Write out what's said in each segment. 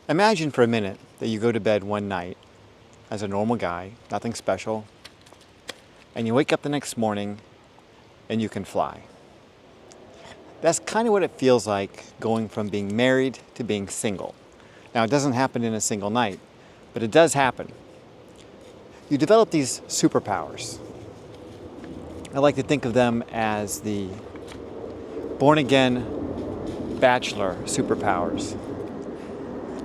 Imagine for a minute that you go to bed one night as a normal guy, nothing special, and you wake up the next morning and you can fly. That's kind of what it feels like going from being married to being single. Now, it doesn't happen in a single night, but it does happen. You develop these superpowers. I like to think of them as the born-again bachelor superpowers.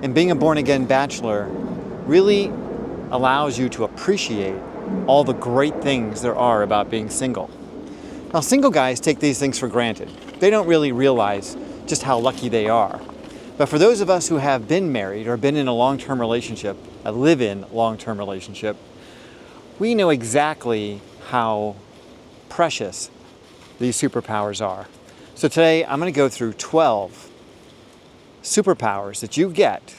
And being a born-again bachelor really allows you to appreciate all the great things there are about being single. Now, single guys take these things for granted. They don't really realize just how lucky they are. But for those of us who have been married or been in a long-term relationship, a live-in long-term relationship, we know exactly how precious these superpowers are. So today, I'm going to go through 12 superpowers that you get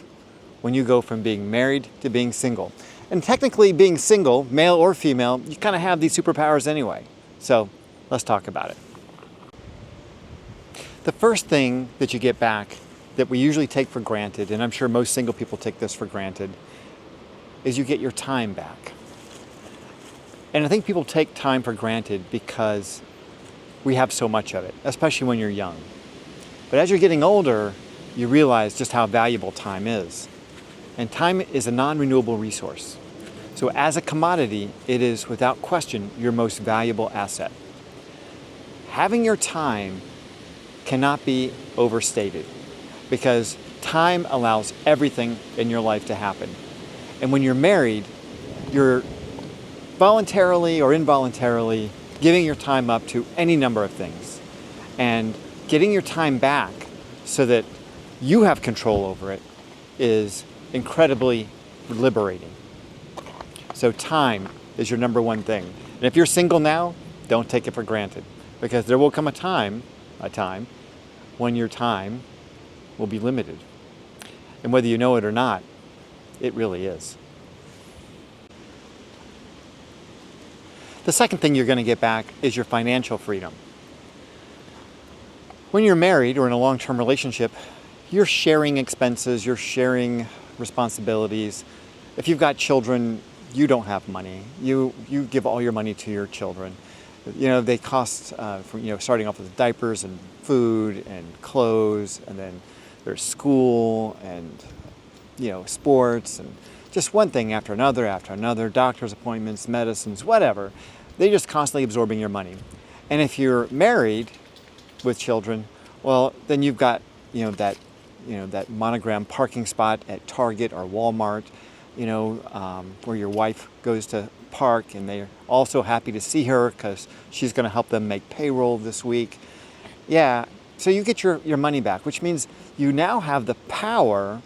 when you go from being married to being single. And technically, being single, male or female, you kind of have these superpowers anyway. So let's talk about it. The first thing that you get back that we usually take for granted, and I'm sure most single people take this for granted, is you get your time back. And I think people take time for granted because we have so much of it, especially when you're young. But as you're getting older, you realize just how valuable time is. And time is a non-renewable resource. So as a commodity, it is without question your most valuable asset. Having your time cannot be overstated because time allows everything in your life to happen. And when you're married, you're voluntarily or involuntarily giving your time up to any number of things. And getting your time back so that you have control over it is incredibly liberating. So time is your number one thing. And if you're single now, don't take it for granted because there will come a time when your time will be limited. And whether you know it or not, it really is. The second thing you're going to get back is your financial freedom. When you're married or in a long-term relationship, you're sharing expenses, you're sharing responsibilities. If you've got children, you don't have money. You give all your money to your children. You know, they cost, starting off with diapers and food and clothes, and then there's school and, sports and just one thing after another, doctor's appointments, medicines, whatever. They're just constantly absorbing your money. And if you're married with children, well, then you've got, that monogram parking spot at Target or Walmart, where your wife goes to park, and they're also happy to see her because she's going to help them make payroll this week. Yeah, so you get your money back, which means you now have the power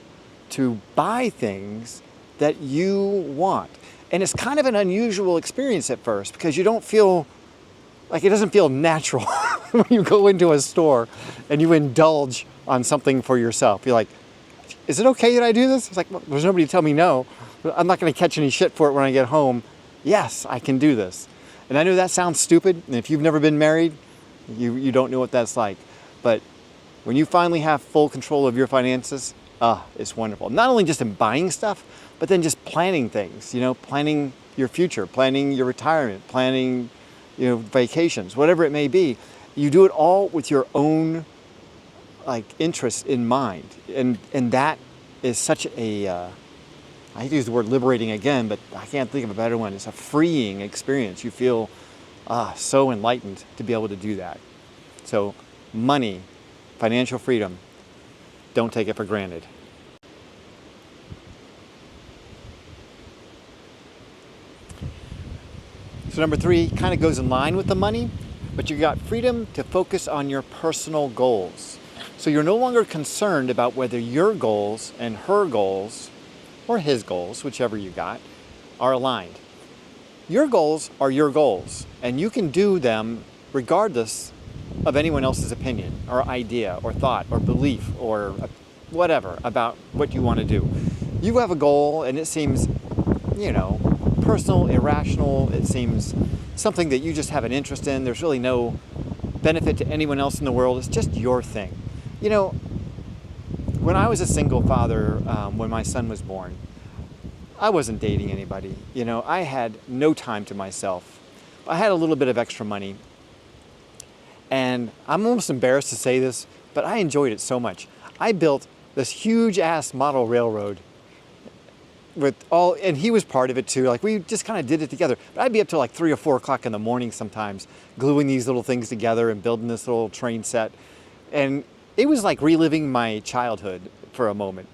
to buy things that you want. And it's kind of an unusual experience at first because you don't feel like it doesn't feel natural when you go into a store and you indulge on something for yourself. You're like, is it okay that I do this? It's like, well, there's nobody to tell me no. I'm not going to catch any shit for it when I get home. Yes, I can do this. And I know that sounds stupid. And if you've never been married, you don't know what that's like. But when you finally have full control of your finances, it's wonderful. Not only just in buying stuff, but then just planning things, planning your future, planning your retirement, planning, vacations, whatever it may be. You do it all with your own interest in mind. And that is such a, I hate to use the word liberating again, but I can't think of a better one. It's a freeing experience. You feel so enlightened to be able to do that. So money, financial freedom, don't take it for granted. So number 3 kind of goes in line with the money, but you got freedom to focus on your personal goals. So you're no longer concerned about whether your goals and her goals, or his goals, whichever you got, are aligned. Your goals are your goals, and you can do them regardless of anyone else's opinion or idea or thought or belief or whatever about what you want to do. You have a goal and it seems, personal, irrational. It seems something that you just have an interest in. There's really no benefit to anyone else in the world. It's just your thing. when I was a single father, when my son was born, I wasn't dating anybody. I had no time to myself. I had a little bit of extra money. And I'm almost embarrassed to say this, but I enjoyed it so much. I built this huge ass model railroad and he was part of it too. Like, we just kind of did it together. But I'd be up till like 3 or 4 o'clock in the morning sometimes, gluing these little things together and building this little train set. And it was like reliving my childhood for a moment.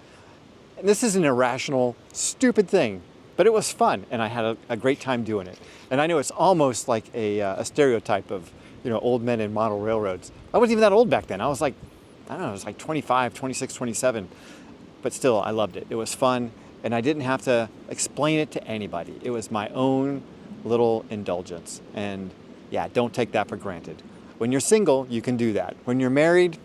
And this is an irrational, stupid thing, but it was fun, and I had a great time doing it. And I know it's almost like a stereotype of, old men in model railroads. I wasn't even that old back then. I was like, I don't know, I was like 25, 26, 27. But still, I loved it. It was fun, and I didn't have to explain it to anybody. It was my own little indulgence. And yeah, don't take that for granted. When you're single, you can do that. When you're married,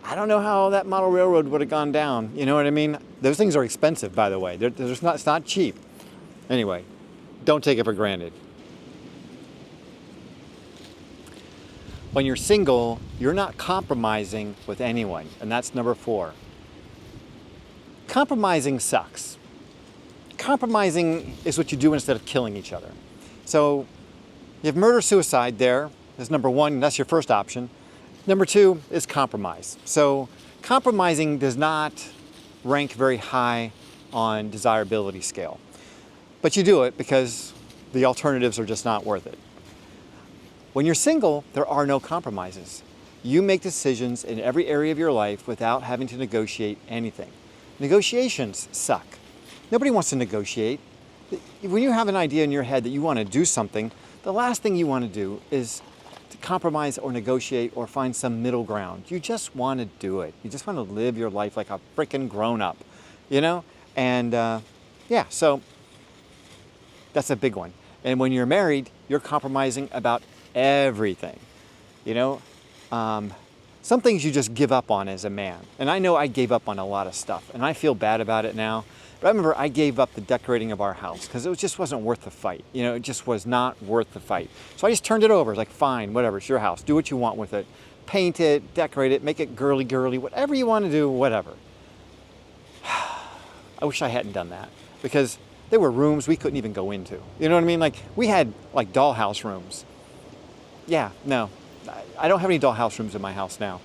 I don't know how that model railroad would have gone down. You know what I mean? Those things are expensive, by the way. It's not cheap. Anyway, don't take it for granted. When you're single, you're not compromising with anyone, and that's number 4. Compromising sucks. Compromising is what you do instead of killing each other. So you have murder-suicide there as number 1, that's your first option. Number 2 is compromise. So compromising does not rank very high on desirability scale. But you do it because the alternatives are just not worth it. When you're single, there are no compromises. You make decisions in every area of your life without having to negotiate anything. Negotiations suck. Nobody wants to negotiate. When you have an idea in your head that you want to do something, the last thing you want to do is to compromise or negotiate or find some middle ground. You just want to do it. You just want to live your life like a freaking grown-up, And yeah, so that's a big one. And when you're married, you're compromising about everything. Some things you just give up on as a man. And I know I gave up on a lot of stuff, and I feel bad about it now. But I remember I gave up the decorating of our house because it just wasn't worth the fight. It just was not worth the fight. So I just turned it over. It's like, fine, whatever, it's your house. Do what you want with it. Paint it, decorate it, make it girly, whatever you want to do, whatever. I wish I hadn't done that, because there were rooms we couldn't even go into. You know what I mean? Like, we had like dollhouse rooms. Yeah, no, I don't have any dollhouse rooms in my house now.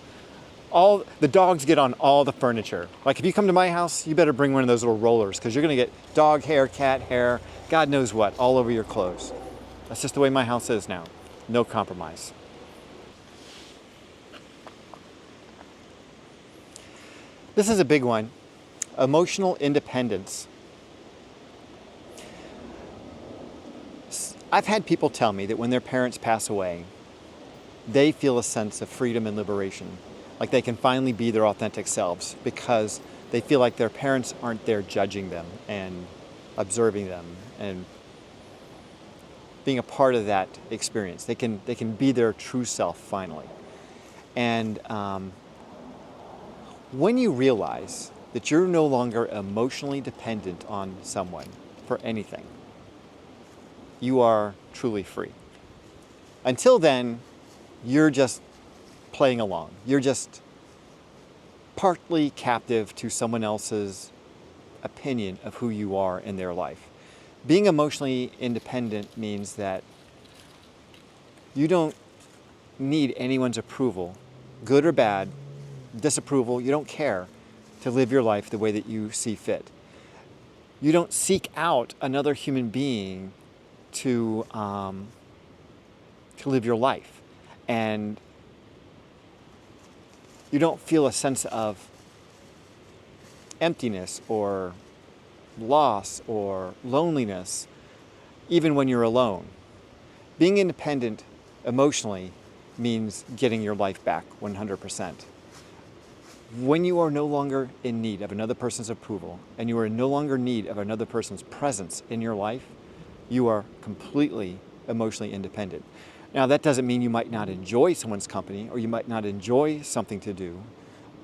All the dogs get on all the furniture. Like, if you come to my house, you better bring one of those little rollers, because you're going to get dog hair, cat hair, God knows what, all over your clothes. That's just the way my house is now. No compromise. This is a big one. Emotional independence. I've had people tell me that when their parents pass away, they feel a sense of freedom and liberation. Like they can finally be their authentic selves because they feel like their parents aren't there judging them and observing them and being a part of that experience. They can be their true self finally. And when you realize that you're no longer emotionally dependent on someone for anything, you are truly free. Until then, you're just playing along. You're just partly captive to someone else's opinion of who you are in their life. Being emotionally independent means that you don't need anyone's approval, good or bad, disapproval, you don't care to live your life the way that you see fit. You don't seek out another human being to live your life. And you don't feel a sense of emptiness or loss or loneliness, even when you're alone. Being independent emotionally means getting your life back 100%. When you are no longer in need of another person's approval and you are no longer in need of another person's presence in your life, you are completely emotionally independent. Now, that doesn't mean you might not enjoy someone's company or you might not enjoy something to do,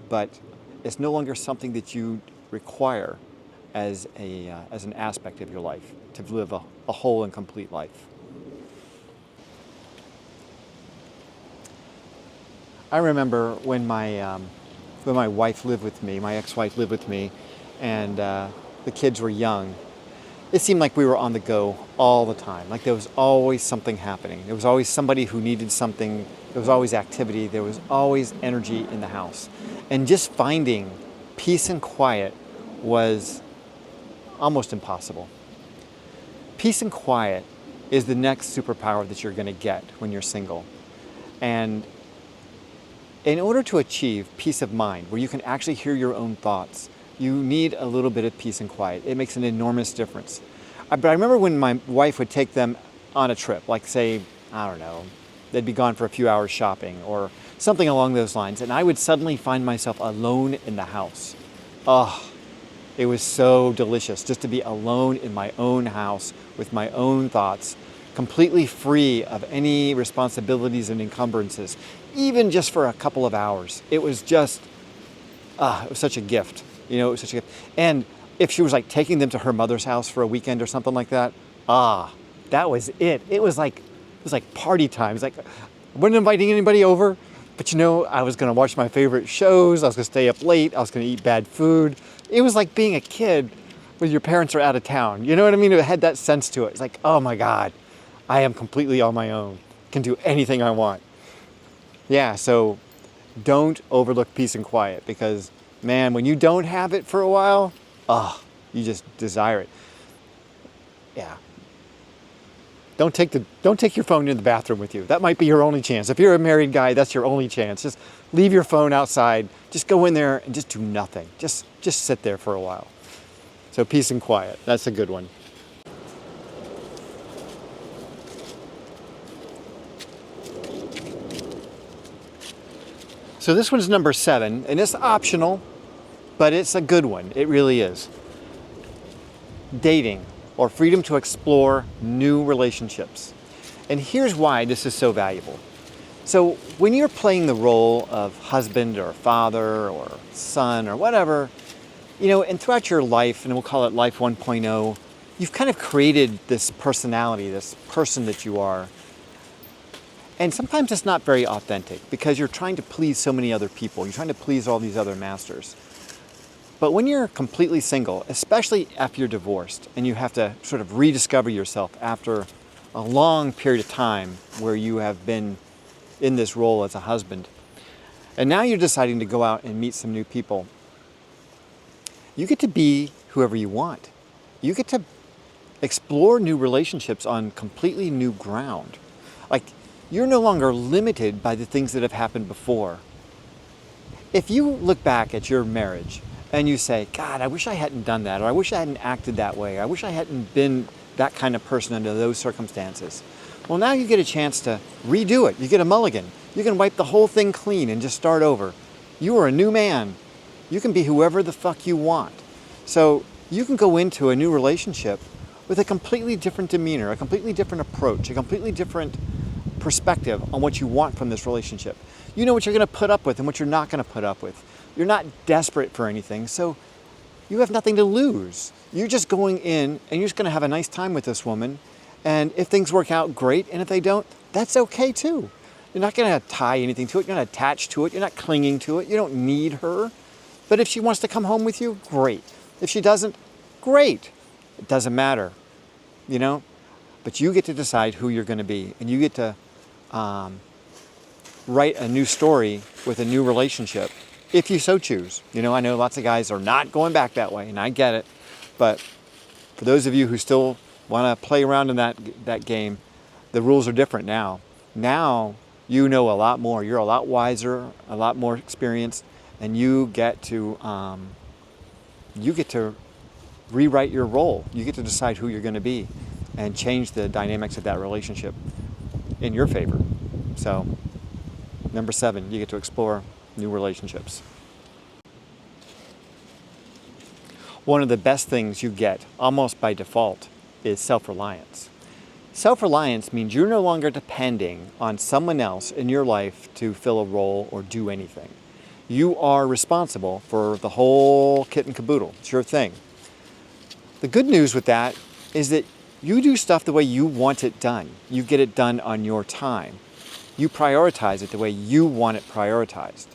but it's no longer something that you require as an aspect of your life to live a whole and complete life. I remember when my when my wife lived with me, my ex-wife lived with me, and the kids were young, it seemed like we were on the go all the time. Like there was always something happening. There was always somebody who needed something. There was always activity. There was always energy in the house. And just finding peace and quiet was almost impossible. Peace and quiet is the next superpower that you're going to get when you're single. And in order to achieve peace of mind, where you can actually hear your own thoughts, you need a little bit of peace and quiet. It makes an enormous difference. But I remember when my wife would take them on a trip, like say, I don't know, they'd be gone for a few hours shopping or something along those lines, and I would suddenly find myself alone in the house. Oh, it was so delicious just to be alone in my own house with my own thoughts, completely free of any responsibilities and encumbrances, even just for a couple of hours. It was just, it was such a gift. You know, it was such a gift. And if she was like taking them to her mother's house for a weekend or something like that, that was it. It was like party time. It's like, I wasn't inviting anybody over, but you know, I was gonna watch my favorite shows. I was gonna stay up late. I was gonna eat bad food. It was like being a kid when your parents are out of town. You know what I mean? It had that sense to it. It's like, oh my God, I am completely on my own. Can do anything I want. Yeah, so don't overlook peace and quiet, because man, when you don't have it for a while, you just desire it. Yeah. Don't take your phone in the bathroom with you. That might be your only chance. If you're a married guy, that's your only chance. Just leave your phone outside. Just go in there and just do nothing. Just sit there for a while. So peace and quiet. That's a good one. So this one's number 7, and it's optional, but it's a good one. It really is. Dating, or freedom to explore new relationships. And here's why this is so valuable. So when you're playing the role of husband or father or son or whatever, you know, and throughout your life, and we'll call it life 1.0, you've kind of created this personality, this person that you are. And sometimes it's not very authentic because you're trying to please so many other people. You're trying to please all these other masters. But when you're completely single, especially after you're divorced, and you have to sort of rediscover yourself after a long period of time where you have been in this role as a husband, and now you're deciding to go out and meet some new people, you get to be whoever you want. You get to explore new relationships on completely new ground. Like, you're no longer limited by the things that have happened before. If you look back at your marriage and you say, God, I wish I hadn't done that, or I wish I hadn't acted that way, I wish I hadn't been that kind of person under those circumstances. Well, now you get a chance to redo it. You get a mulligan. You can wipe the whole thing clean and just start over. You are a new man. You can be whoever the fuck you want. So you can go into a new relationship with a completely different demeanor, a completely different approach, a completely different perspective on what you want from this relationship. You know what you're going to put up with and what you're not going to put up with. You're not desperate for anything, so you have nothing to lose. You're just going in and you're just going to have a nice time with this woman. And if things work out, great. And if they don't, that's okay too. You're not going to tie anything to it. You're not attached to it. You're not clinging to it. You don't need her. But if she wants to come home with you, great. If she doesn't, great. It doesn't matter, you know? But you get to decide who you're going to be. And you get to write a new story with a new relationship, if you so choose. You know, I know lots of guys are not going back that way, and I get it. But for those of you who still want to play around in that game, the rules are different now. Now you know a lot more. You're a lot wiser, a lot more experienced, and you get to rewrite your role. You get to decide who you're going to be and change the dynamics of that relationship in your favor. So, number 7, you get to explore new relationships. One of the best things you get, almost by default, is self-reliance. Self-reliance means you're no longer depending on someone else in your life to fill a role or do anything. You are responsible for the whole kit and caboodle. It's your thing. The good news with that is that you do stuff the way you want it done. You get it done on your time. You prioritize it the way you want it prioritized.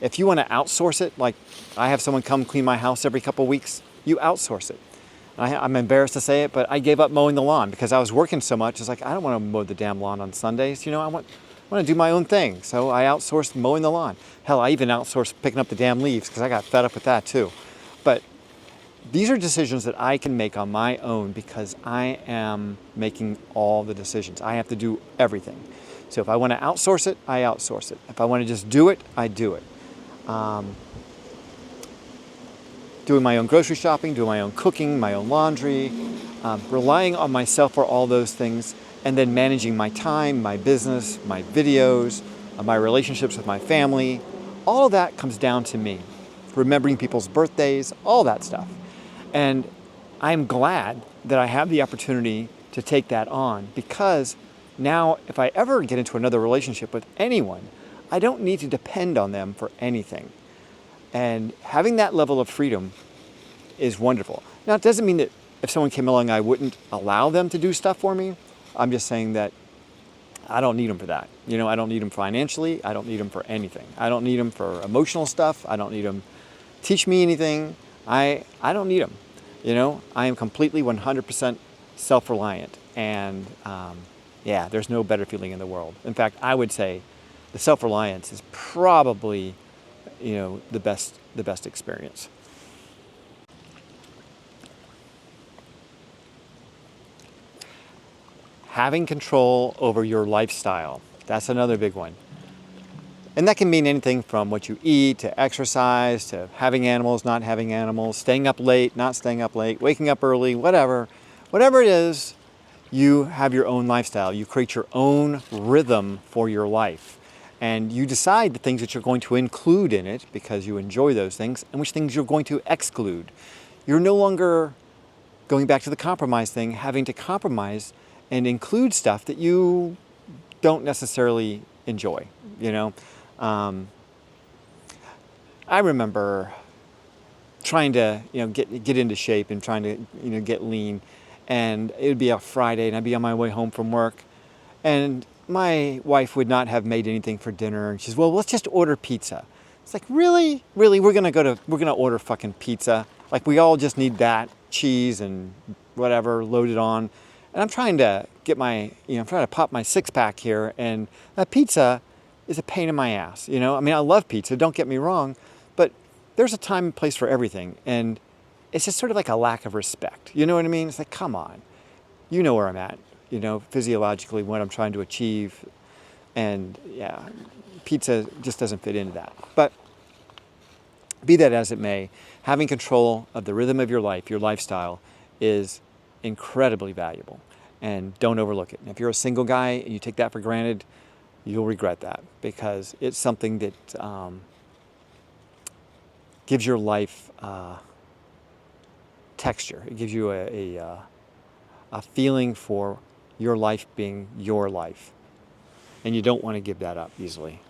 If you want to outsource it, like I have someone come clean my house every couple of weeks, you outsource it. I'm embarrassed to say it, but I gave up mowing the lawn because I was working so much. It's like, I don't want to mow the damn lawn on Sundays. I want to do my own thing. So I outsourced mowing the lawn. Hell, I even outsourced picking up the damn leaves because I got fed up with that too. But these are decisions that I can make on my own because I am making all the decisions. I have to do everything. So if I want to outsource it, I outsource it. If I want to just do it, I do it. Doing my own grocery shopping, doing my own cooking, my own laundry, relying on myself for all those things, and then managing my time, my business, my videos, my relationships with my family. All of that comes down to me. Remembering people's birthdays, all that stuff. And I'm glad that I have the opportunity to take that on because now if I ever get into another relationship with anyone, I don't need to depend on them for anything. And having that level of freedom is wonderful. Now, it doesn't mean that if someone came along, I wouldn't allow them to do stuff for me. I'm just saying that I don't need them for that. I don't need them financially. I don't need them for anything. I don't need them for emotional stuff. I don't need them to teach me anything. I don't need them. I am completely 100% self-reliant. And there's no better feeling in the world. In fact, I would say the self-reliance is probably the best experience. Having control over your lifestyle. That's another big one. And that can mean anything from what you eat to exercise to having animals, not having animals, staying up late, not staying up late, waking up early, whatever. Whatever it is, you have your own lifestyle. You create your own rhythm for your life. And you decide the things that you're going to include in it because you enjoy those things and which things you're going to exclude. You're no longer going back to the compromise thing, having to compromise and include stuff that you don't necessarily enjoy, I remember trying to, get into shape and trying to, get lean. And it would be a Friday and I'd be on my way home from work. And my wife would not have made anything for dinner. And she's, well, let's just order pizza. It's like, really? We're going to order fucking pizza. Like we all just need that cheese and whatever loaded on. And I'm trying to get I'm trying to pop my 6-pack here. And that pizza is a pain in my ass. I love pizza, don't get me wrong, but there's a time and place for everything. And it's just sort of like a lack of respect. You know what I mean? It's like, come on, you know where I'm at, physiologically, what I'm trying to achieve. And yeah, pizza just doesn't fit into that. But be that as it may, having control of the rhythm of your life, your lifestyle, is incredibly valuable. And don't overlook it. And if you're a single guy and you take that for granted, you'll regret that because it's something that gives your life texture. It gives you a feeling for your life being your life. And you don't want to give that up easily.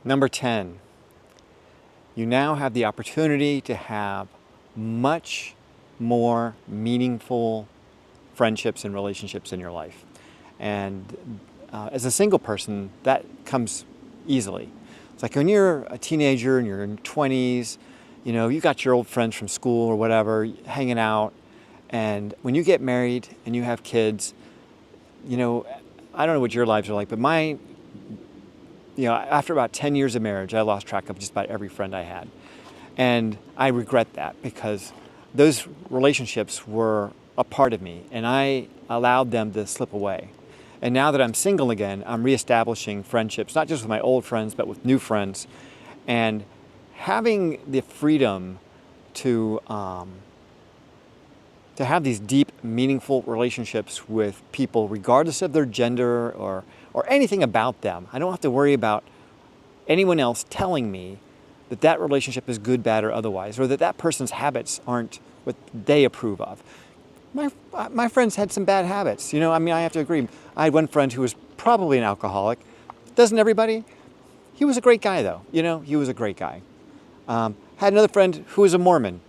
Number 10, you now have the opportunity to have much more meaningful friendships and relationships in your life. And as a single person, that comes easily. It's like when you're a teenager and you're in your 20s, you got your old friends from school or whatever, hanging out. And when you get married and you have kids, I don't know what your lives are like, but mine, after about 10 years of marriage, I lost track of just about every friend I had. And I regret that because those relationships were a part of me and I allowed them to slip away. And now that I'm single again, I'm reestablishing friendships, not just with my old friends, but with new friends. And having the freedom to have these deep, meaningful relationships with people, regardless of their gender or anything about them. I don't have to worry about anyone else telling me that relationship is good, bad, or otherwise, or that person's habits aren't what they approve of. My friends had some bad habits. I have to agree. I had one friend who was probably an alcoholic. Doesn't everybody? He was a great guy, though. He was a great guy. Had another friend who was a Mormon.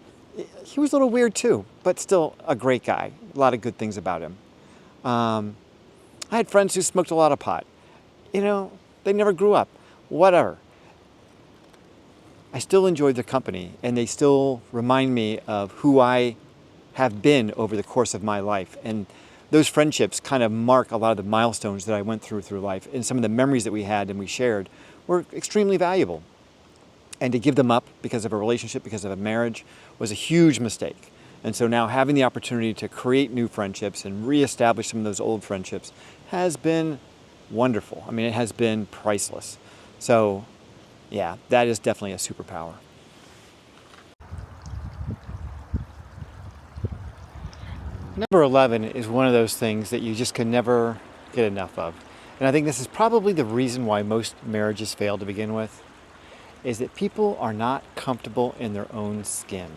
He was a little weird, too, but still a great guy. A lot of good things about him. I had friends who smoked a lot of pot. They never grew up. Whatever. I still enjoyed their company, and they still remind me of who I have been over the course of my life. And those friendships kind of mark a lot of the milestones that I went through life, and some of the memories that we had and we shared were extremely valuable. And to give them up because of a relationship, because of a marriage, was a huge mistake. And so now having the opportunity to create new friendships and reestablish some of those old friendships has been wonderful. I mean, it has been priceless. So yeah, that is definitely a superpower. Number 11 is one of those things that you just can never get enough of. And I think this is probably the reason why most marriages fail to begin with, is that people are not comfortable in their own skin.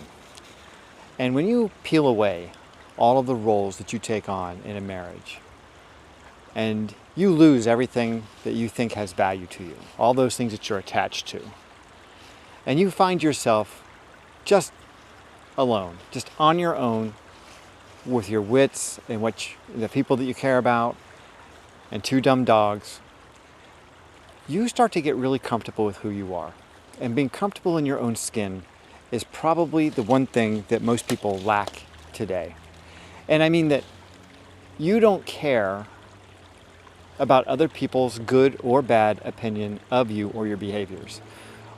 And when you peel away all of the roles that you take on in a marriage, and you lose everything that you think has value to you, all those things that you're attached to, and you find yourself just alone, just on your own, with your wits and the people that you care about, and two dumb dogs, you start to get really comfortable with who you are. And being comfortable in your own skin is probably the one thing that most people lack today. And I mean that you don't care about other people's good or bad opinion of you or your behaviors.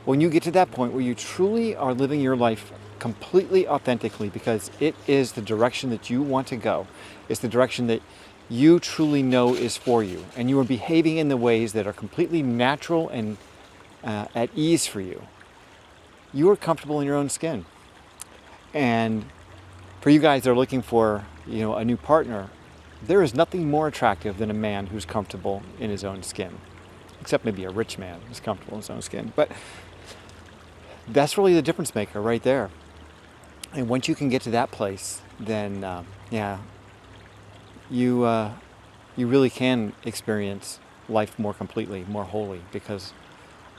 When you get to that point where you truly are living your life completely authentically because it is the direction that you want to go, it's the direction that you truly know is for you, and you are behaving in the ways that are completely natural and at ease for you, you are comfortable in your own skin. And for you guys that are looking for, a new partner, there is nothing more attractive than a man who's comfortable in his own skin, except maybe a rich man who's comfortable in his own skin. But that's really the difference maker right there. And once you can get to that place, then you really can experience life more completely, more wholly, because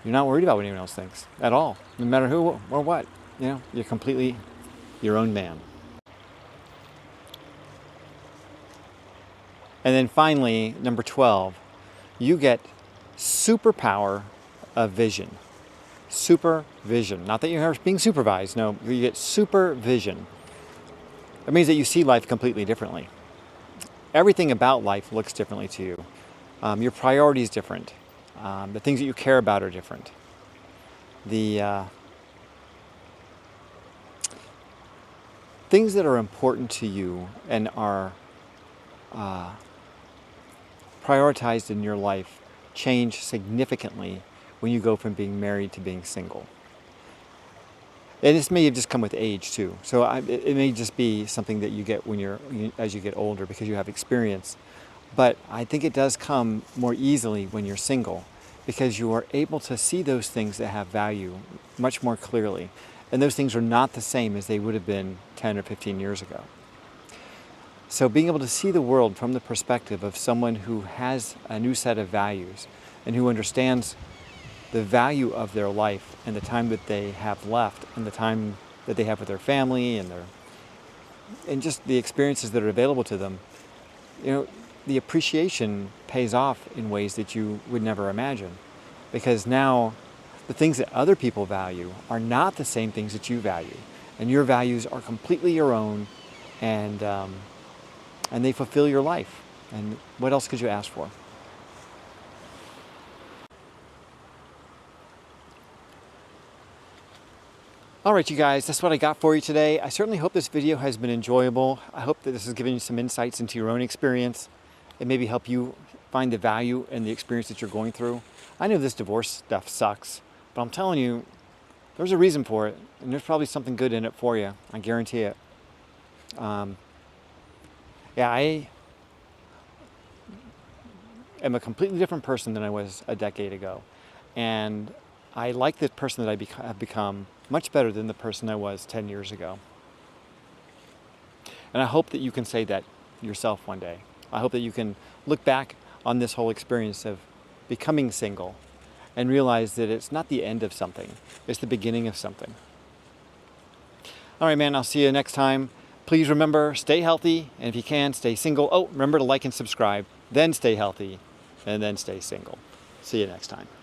you're not worried about what anyone else thinks at all, no matter who or what. You're completely your own man. And then finally, number 12, you get superpower of vision. Supervision. Not that you're being supervised, no, you get supervision. That means that you see life completely differently. Everything about life looks differently to you. Your priorities different. The things that you care about are different. The things that are important to you and are prioritized in your life change significantly when you go from being married to being single. And this may have just come with age too. So it may just be something that you get as you get older because you have experience. But I think it does come more easily when you're single, because you are able to see those things that have value much more clearly. And those things are not the same as they would have been 10 or 15 years ago. So being able to see the world from the perspective of someone who has a new set of values and who understands the value of their life and the time that they have left and the time that they have with their family and just the experiences that are available to them, the appreciation pays off in ways that you would never imagine. Because now the things that other people value are not the same things that you value. And your values are completely your own, and they fulfill your life. And what else could you ask for? All right, you guys, that's what I got for you today. I certainly hope this video has been enjoyable. I hope that this has given you some insights into your own experience and maybe help you find the value in the experience that you're going through. I know this divorce stuff sucks, but I'm telling you, there's a reason for it, and there's probably something good in it for you. I guarantee it. I am a completely different person than I was a decade ago. And I like the person that I have become much better than the person I was 10 years ago. And I hope that you can say that yourself one day. I hope that you can look back on this whole experience of becoming single and realize that it's not the end of something, it's the beginning of something. All right, man, I'll see you next time. Please remember, stay healthy, and if you can, stay single. Oh, remember to like and subscribe, then stay healthy, and then stay single. See you next time.